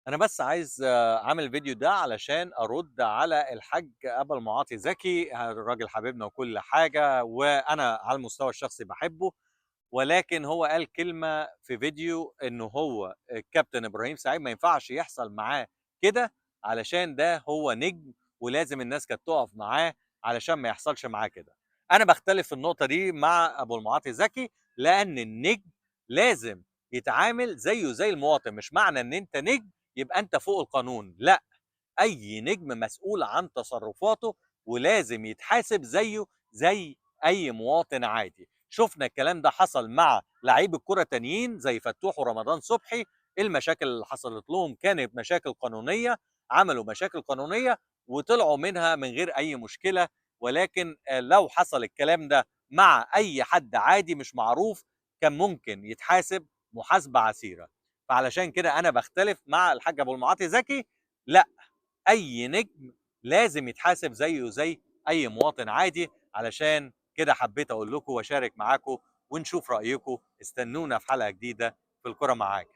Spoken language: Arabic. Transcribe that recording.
أنا بس عايز عامل الفيديو ده علشان أرُد على الحاج أبا المعاطي زكي، الراجل حبيبنا وكل حاجة، وأنا على المستوى الشخصي باحبه، ولكن هو قال كلمة في فيديو إنه هو الكابتن إبراهيم سعيد ما ينفعش يحصل معاه كده، علشان ده هو نجم ولازم الناس كانت تُقف معاه علشان ما يحصلش معاه كده. أنا باختلف في النقطة دي مع أبو المعاطي زكي، لأن النجم لازم يتعامل زيه زي المواطن، مش معنى إن أنت نجم يبقى أنت فوق القانون، لأ، أي نجم مسؤول عن تصرفاته ولازم يتحاسب زيه زي أي مواطن عادي. شُفنا الكلام ده حصل مع لعيبة كورة تانيين زي فتوح ورمضان صبحي، المشاكل اللي حصلت لهم كانت مشاكل قانونية، عملوا مشاكل قانونية وطلعوا منها من غير أي مشكلة، ولكن لو حصل الكلام ده مع أي حد عادي مش معروف، كان ممكن يتحاسب محاسبة عسيرة. فعلشان كده أنا باختلف مع الحاج أبو المعاطي زكي، لأ، أي نجم لازم يتحاسب زيه زي أي مواطن عادي، علشان كده حبيت أقول لكم وأشارك معاكم ونشوف رأيكم. استنونا في حلقة جديدة في الكورة معاك.